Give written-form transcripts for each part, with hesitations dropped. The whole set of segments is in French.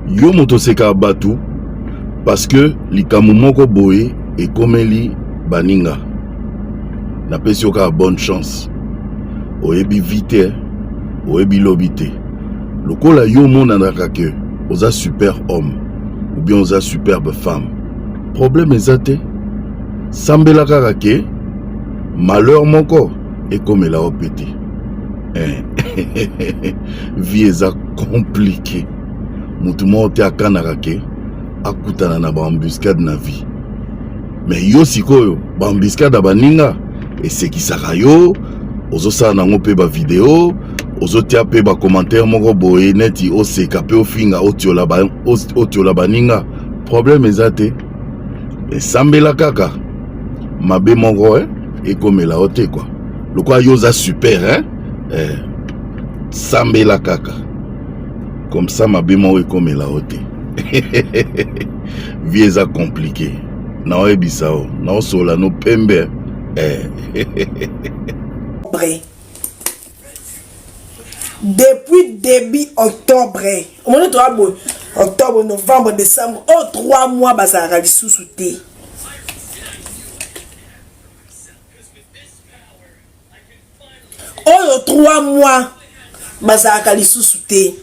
Yo motoseka batu parce que likamu moko boye et komeli baninga. Na pesi yoka bonne chance. Oyebi vite, oyebi lobite. Lokola yo monanaka ke oza super homme ou bien oza superbe femme. Problème ezate. Sambela kaka ke malheur moko ekomela opete. Vie eza compliqué. Mutu moko te akanaka ke akutana na ba embuscade na vie. Mais yo sikoyo ba embuscade baninga esekisaka yo, ozosala nango pe ba video, ozotia pe ba commentaire moko boye neti oseka pe ofinga otiola baninga. Problème ezate. Esambela kaka mabe moko ekomela ote quoi. Lokwa yo za super sambela kaka. Comme ça, ma bémo est comme la haute. Vie est compliqué. Non, ebisao. Non, sola, no pembe. Depuis début octobre, octobre, novembre, décembre, 3 mois, bazara sous-souté. Oh, 3 mois, bazara sous-souté.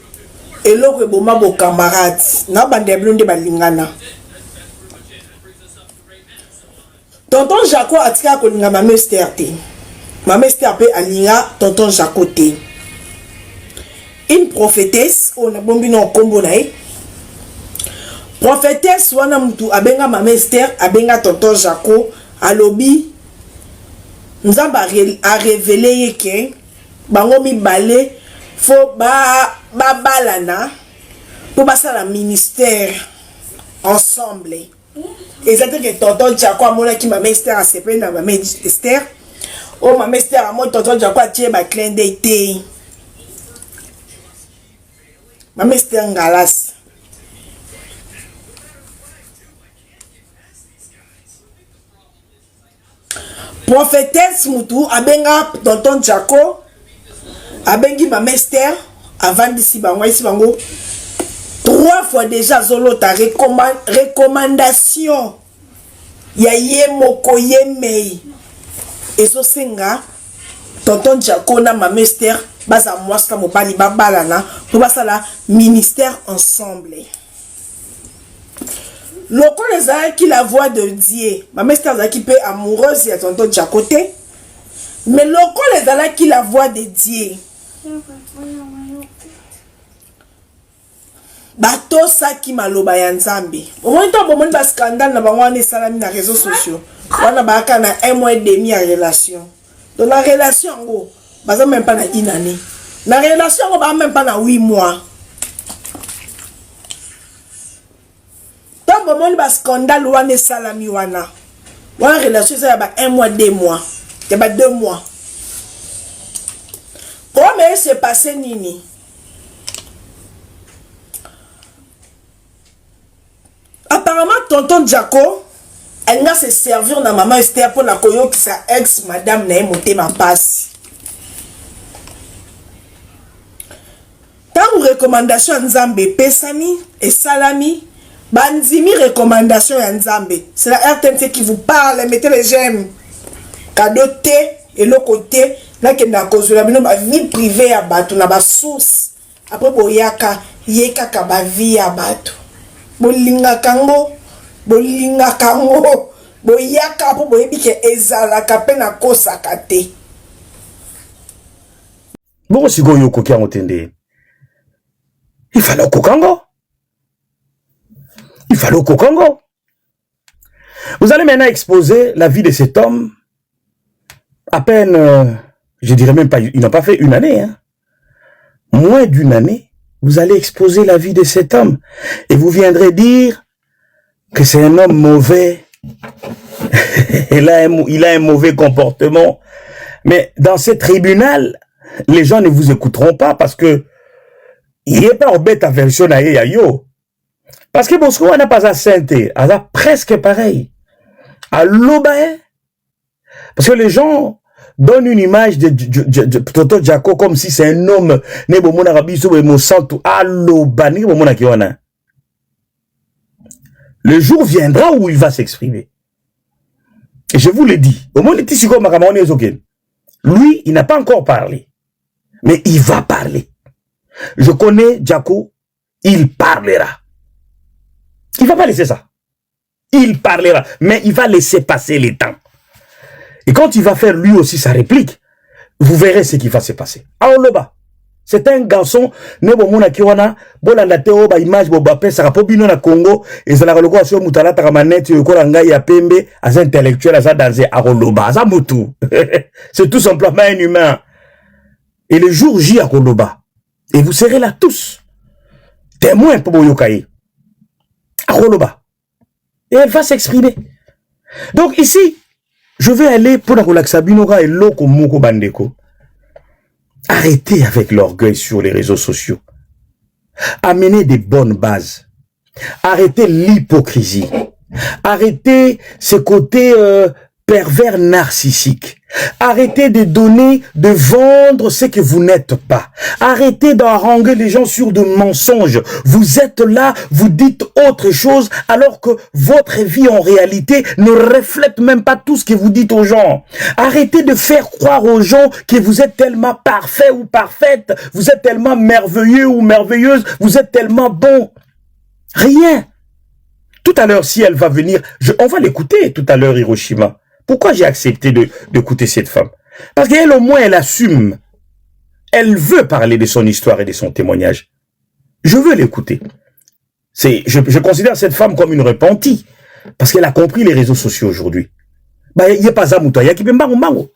Et l'autre est bon, mon camarade. Na bande blonde balingana. Tonton Jaco a tiré à kolinga ma mère. Ma mère pe alinga tonton Jaco te. Une prophétesse, on a bombi non combo nae. Prophétesse wana mutu abenga ma mère, abenga tonton Jaco, alobi. Nzamba a révélé que bango mi balé faut balana pour passer la ministère ensemble. Et c'est que tonton Jaco a mon qui ma mère a séparé dans ma mère Esther. Oh ma mère a mon tonton Jaco a tiré ma clin d'œil. Ma mère ngalas. Prophétesse mutu abenga tonton Jaco. Abengi ma mère avant d'ici bango 3 fois déjà zolo ta recommandation ya ye moko yemei ezo senga tonton Jaco na ma mère baza mwasta mobali babalana pour basala ministère ensemble. Loko les a qui la voix de Dieu ma mère a qui peut amoureuse ya tonton Jaco te mais loko les a qui la voix de Dieu bato saki maloba ya nzambe omoni to bomoni ba scandale na bango wana esalami na réseaux sociaux wana baka na 1 mois et demi ya relation. Dans la relation ngo baza même pas na 1 année na relation ngo ba même pas na 8 mois. To bomoni ba scandale wana esalami wana relation ça ba 1 mois 2 mois ya ba 2 mois. Comment s'est passé nini? Apparemment, tonton Jaco, elle va se servir dans maman Esther pour la koyo qui sa ex madame n'a monté ma passe. Tant recommandation Nzambe pesami et salami, banzimi recommandation Nzambe. C'est la RTNC qui vous parle, mettez les j'aime. Cadeau T et le côté. Là que na cause la vie privée à bateau na ba source après boyaka yeka ka ba vie à bateau bolinga kango boyaka po boyebi ke ezala ka pe na kosa kate bon siko yo kokia motende il fallait kokango vous allez maintenant exposer la vie de cet homme à peine je dirais même pas, ils n'ont pas fait 1 année, hein. Moins d'1 année, vous allez exposer la vie de cet homme. Et vous viendrez dire que c'est un homme mauvais. il a un mauvais comportement. Mais dans ce tribunal, les gens ne vous écouteront pas parce que il n'est pas en bête à version à yo. Parce que Bosco n'a pas à sainteté, elle a presque pareil. À l'Obain. Parce que les gens donne une image de Tonton Jaco comme si c'est un homme né bon mon arabi so mo santu allo bani bon mon akiwana Le jour viendra où il va s'exprimer. Et je vous l'ai dit, au moins lui, il n'a pas encore parlé. Mais il va parler. Je connais Djako, il parlera. Il ne va pas laisser ça. Il parlera, mais il va laisser passer les temps. Et quand il va faire lui aussi sa réplique, vous verrez ce qui va se passer. Aoloba, c'est un garçon, Nebomona Kiwana, Bolanda Teo, ba image, Bobape, Sarapobino na Congo, et Zalarologo, Asio Moutala, Taramanette, Yokoranga, Yapembe, as intellectuel, as dansé, Aoloba, Zamutu. C'est tout simplement un humain. Et le jour J à Koloba, et vous serez là tous, témoins pour Boyokaï, à Koloba. Et elle va s'exprimer. Donc ici, je vais aller pour la relaxabinora et l'oko moko bandeko. Arrêtez avec l'orgueil sur les réseaux sociaux. Amenez des bonnes bases. Arrêtez l'hypocrisie. Arrêtez ce côté pervers narcissique. Arrêtez de donner, de vendre ce que vous n'êtes pas. Arrêtez d'haranguer les gens sur de mensonges. Vous êtes là, vous dites autre chose, alors que votre vie en réalité ne reflète même pas tout ce que vous dites aux gens. Arrêtez de faire croire aux gens que vous êtes tellement parfait ou parfaite, vous êtes tellement merveilleux ou merveilleuse, vous êtes tellement bon. Rien. Tout à l'heure, si elle va venir, on va l'écouter tout à l'heure, Hiroshima. Pourquoi j'ai accepté d'écouter cette femme? Parce qu'elle, au moins, elle assume. Elle veut parler de son histoire et de son témoignage. Je veux l'écouter. Je considère cette femme comme une repentie. Parce qu'elle a compris les réseaux sociaux aujourd'hui. Bah, il n'y a pas ça, moutoua. Il y a qui peut m'arrêter.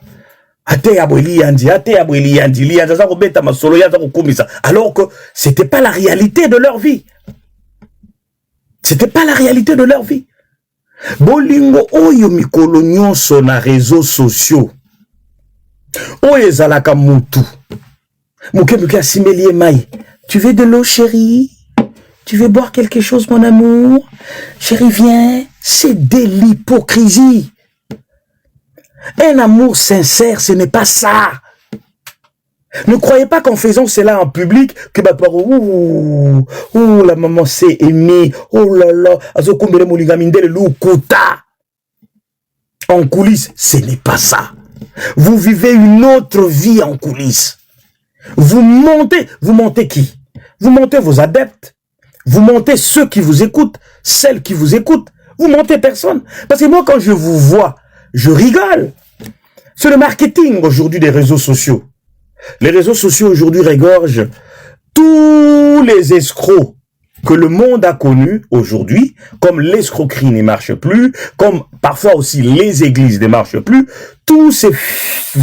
Alors que c'était pas la réalité de leur vie. C'était pas la réalité de leur vie. Bolingo oyo mikolo nyonso na réseaux sociaux. Oyo ezalaka mutu. Muke asimelie mai. Tu veux de l'eau, chérie? Tu veux boire quelque chose, mon amour? Chérie, viens. C'est de l'hypocrisie. Un amour sincère, ce n'est pas ça. Ne croyez pas qu'en faisant cela en public, que bah, la maman s'est aimée, oh là là, en coulisses, ce n'est pas ça. Vous vivez une autre vie en coulisses. Vous montez qui? Vous montez vos adeptes, vous montez ceux qui vous écoutent, celles qui vous écoutent, vous montez personne. Parce que moi, quand je vous vois, je rigole. C'est le marketing aujourd'hui des réseaux sociaux. Les réseaux sociaux aujourd'hui regorgent tous les escrocs que le monde a connus aujourd'hui, comme l'escroquerie ne marche plus, comme parfois aussi les églises ne marchent plus, tous ces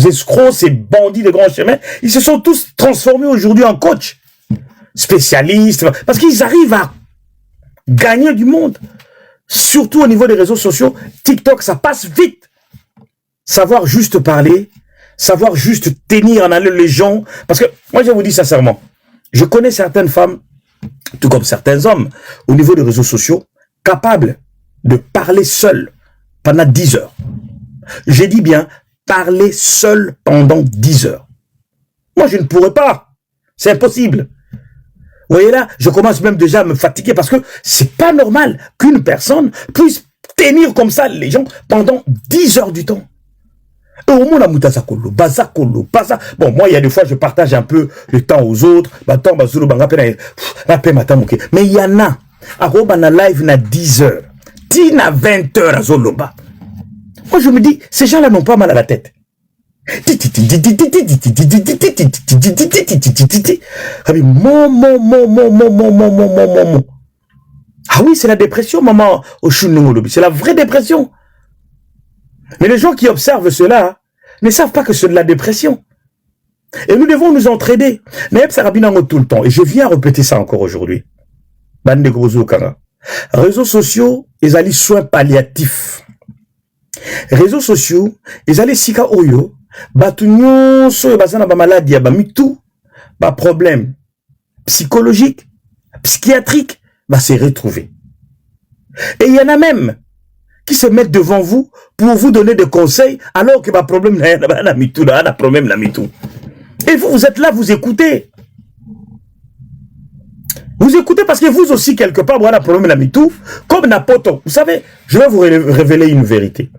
escrocs, ces bandits de grands chemins, ils se sont tous transformés aujourd'hui en coach, spécialistes, parce qu'ils arrivent à gagner du monde, surtout au niveau des réseaux sociaux. TikTok, ça passe vite. Savoir juste parler, savoir juste tenir en haleine les gens. Parce que, moi je vous dis sincèrement, je connais certaines femmes, tout comme certains hommes, au niveau des réseaux sociaux, capables de parler seuls pendant 10 heures. J'ai dit bien, parler seul pendant 10 heures. Moi je ne pourrais pas. C'est impossible. Vous voyez là, je commence même déjà à me fatiguer parce que c'est pas normal qu'une personne puisse tenir comme ça les gens pendant 10 heures du temps. Et au moins, bon, moi, il y a des fois, je partage un peu le temps aux autres. Mais il y en a. À live, na 10 heures. Tina 20 heures à Zoloba. Moi, je me dis, ces gens-là n'ont pas mal à la tête. Ah oui, c'est la dépression, maman. C'est la vraie dépression. Mais les gens qui observent cela ne savent pas que c'est de la dépression. Et nous devons nous entraider. Tout le temps. Et je viens répéter ça encore aujourd'hui. Réseaux sociaux, ils allaient soins palliatifs. Réseaux sociaux, ils allaient sika oyo. Batunyo so bazana ba maladie ba mitou, ba problème psychologique, psychiatrique, va se retrouver. Et il y en a même qui se mettent devant vous pour vous donner des conseils alors que problème n'a problème. Et vous êtes là, vous écoutez. Vous écoutez parce que vous aussi, quelque part, voilà, problème la MeToo, comme Napoto. Vous savez, je vais vous révéler une vérité.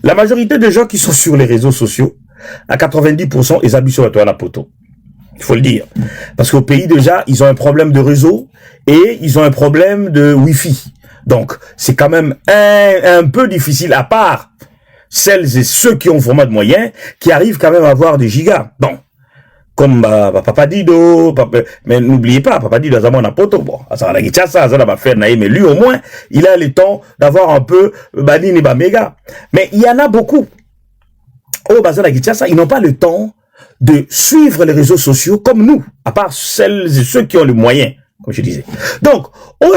La majorité des gens qui sont sur les réseaux sociaux, à 90%, ils habitent sur la toile à Napoto. Il faut le dire. Parce qu'au pays, déjà, ils ont un problème de réseau et ils ont un problème de Wi-Fi. Donc, c'est quand même un peu difficile, à part celles et ceux qui ont vraiment de moyens, qui arrivent quand même à avoir des gigas. Bon. Comme Papa Dido, mais n'oubliez pas, Papa Dido a mon poto, bon, ça va faire mais lui au moins, il a le temps d'avoir un peu Banini Bamega. Mais il y en a beaucoup. Oh, ils n'ont pas le temps de suivre les réseaux sociaux comme nous, à part celles et ceux qui ont les moyens, comme je disais. Donc, oh,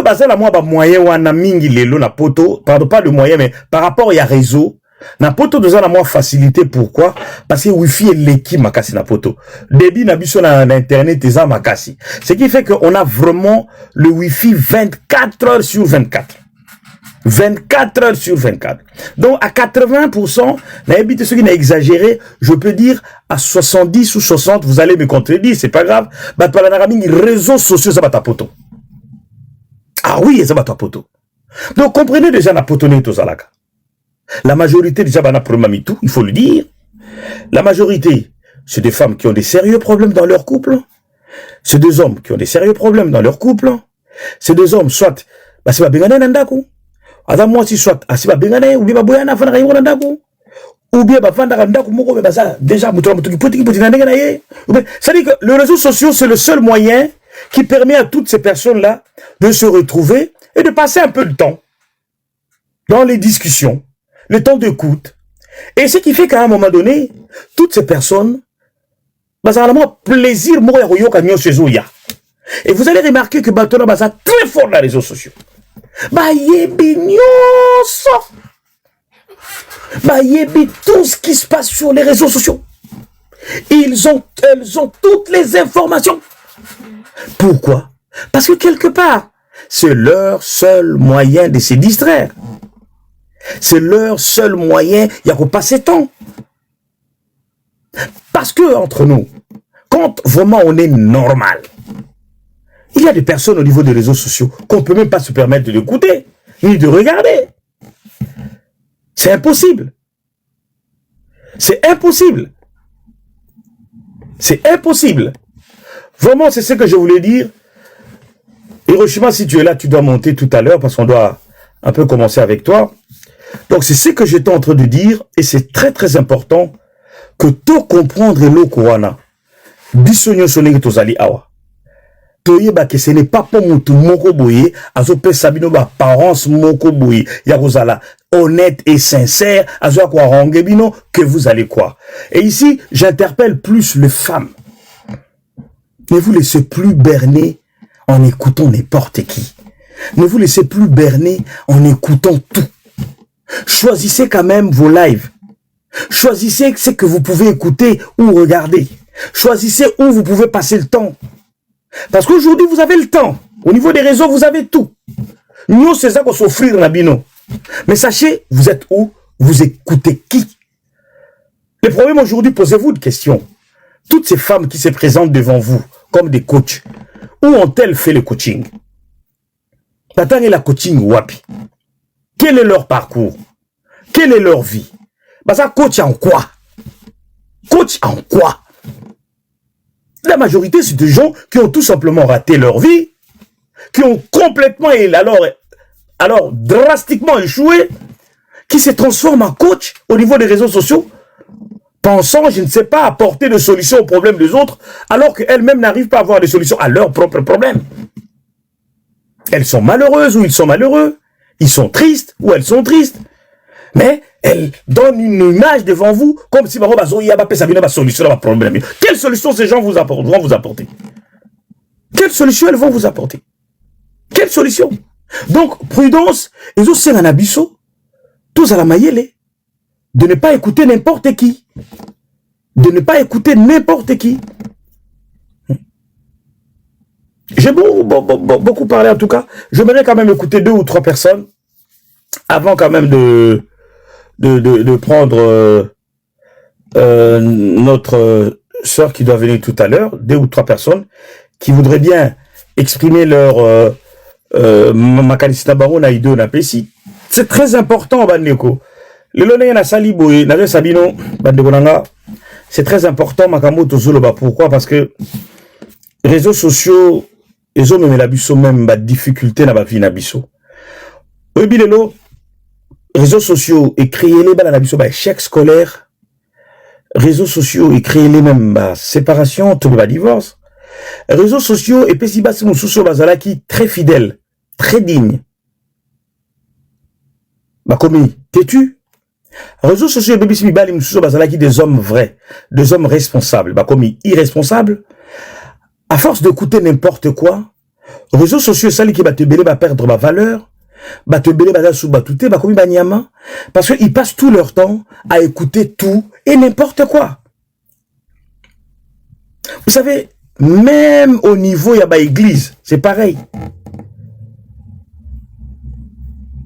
moyen ou un mingi lelo na poto, pardon, pas le moyen, mais par rapport à réseau, na poto deux ans la moins facilité. Pourquoi? Parce que Wi-Fi est l'équipe makasi na poto. Débit na biso na internet eza makasi. Ce qui fait qu'on a vraiment le Wi-Fi 24 heures sur 24. 24 heures sur 24. Donc à 80%, n'habite ceux qui n'a exagéré, je peux dire à 70 ou 60, vous allez me contredire, c'est pas grave. Bah par la réseaux sociaux ça va ta poto. Ah oui, ça va ta poto. Donc comprenez déjà na poto ne tozalaka. La majorité déjà bana problème MeToo, il faut le dire. La majorité, c'est des femmes qui ont des sérieux problèmes dans leur couple. C'est des hommes qui ont des sérieux problèmes dans leur couple. C'est des hommes, soit, bah c'est pas bengane nandaku. Adam moi si soit, c'est pas bengane, ou bien ba boyana fana kayo nandaku. Ou bien ba fanda nandaku moko ba ça, déjà muto qui petit nandaku na ye. Ça dit que le réseau social c'est le seul moyen qui permet à toutes ces personnes-là de se retrouver et de passer un peu de temps dans les discussions. Le temps d'écoute. Et ce qui fait qu'à un moment donné, toutes ces personnes, bah, ça a vraiment plaisir, et vous allez remarquer que Batona Baza très fort dans les réseaux sociaux. Bah, yebi tout ce qui se passe sur les réseaux sociaux. Elles ont toutes les informations. Pourquoi? Parce que quelque part, c'est leur seul moyen de se distraire. C'est leur seul moyen, il n'y a qu'à passer temps. Parce que, entre nous, quand vraiment on est normal, il y a des personnes au niveau des réseaux sociaux qu'on ne peut même pas se permettre de l'écouter, ni de regarder. C'est impossible. C'est impossible. C'est impossible. Vraiment, c'est ce que je voulais dire. Hiroshima, si tu es là, tu dois monter tout à l'heure parce qu'on doit un peu commencer avec toi. Donc c'est ce que j'étais en train de dire et c'est très très important que tout comprendre le Kowana. Bisonyo sonenge tozali awa. Toyeba que ce n'est pas pour mutu moko boye, azope sabino ba parents moko boye, ya kozala honnête et sincère, azo kwa rangebino que vous allez croire. Et ici, j'interpelle plus les femmes. Ne vous laissez plus berner en écoutant n'importe qui. Ne vous laissez plus berner en écoutant tout. Choisissez quand même vos lives. Choisissez ce que vous pouvez écouter ou regarder. Choisissez où vous pouvez passer le temps. Parce qu'aujourd'hui, vous avez le temps. Au niveau des réseaux, vous avez tout. Nous, c'est ça qu'on s'offrir la bino. Mais sachez, vous êtes où? Vous écoutez qui? Le problème aujourd'hui, posez-vous une question. Toutes ces femmes qui se présentent devant vous comme des coachs, où ont-elles fait le coaching? T'attends la coaching wapi? Quel est leur parcours? Quelle est leur vie? Bah ça, coach en quoi? Coach en quoi? La majorité, c'est des gens qui ont tout simplement raté leur vie, qui ont complètement, alors drastiquement échoué, qui se transforment en coach au niveau des réseaux sociaux, pensant, je ne sais pas, apporter des solutions aux problèmes des autres, alors qu'elles-mêmes n'arrivent pas à avoir des solutions à leurs propres problèmes. Elles sont malheureuses ou ils sont malheureux. Ils sont tristes ou elles sont tristes. Mais elles donnent une image devant vous comme si solution à problème. Quelle solution ces gens vont vous apporter? Quelle solution elles vont vous apporter? Quelle solution? Donc, prudence, ils ont c'est un abisso, tous à la maillelle, de ne pas écouter n'importe qui. De ne pas écouter n'importe qui. J'ai beaucoup parlé en tout cas. J'aimerais quand même écouter 2 ou 3 personnes avant quand même de prendre notre sœur qui doit venir tout à l'heure. 2 ou 3 personnes qui voudraient bien exprimer leur makanisina bango na ido na pesi. C'est très important bandeko. Lelo na na sali boye na sabino bandeko nanga. C'est très important makambo tozoloba. Pourquoi? Parce que réseaux sociaux ils ont même la biso même ba difficulté na ba vie na biso. Oyebi lelo réseaux sociaux et créer les bala na biso ba échec scolaire. Réseaux sociaux et créer les mêmes ba séparation, tout ba divorce. Réseaux sociaux et pesi basi mususu bazala qui très fidèle, très digne. Bah comme t'es-tu? Réseaux sociaux et pesi mibali mususu bazala qui des hommes vrais, des hommes responsables. Bah comme irresponsables. À force d'écouter n'importe quoi, réseaux sociaux sali qui va te belé va perdre ma valeur, va te belé va sous batouté, va comme banyama, parce qu'ils passent tout leur temps à écouter tout et n'importe quoi. Vous savez, même au niveau y a ba église, c'est pareil.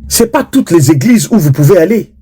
C'est pas toutes les églises où vous pouvez aller.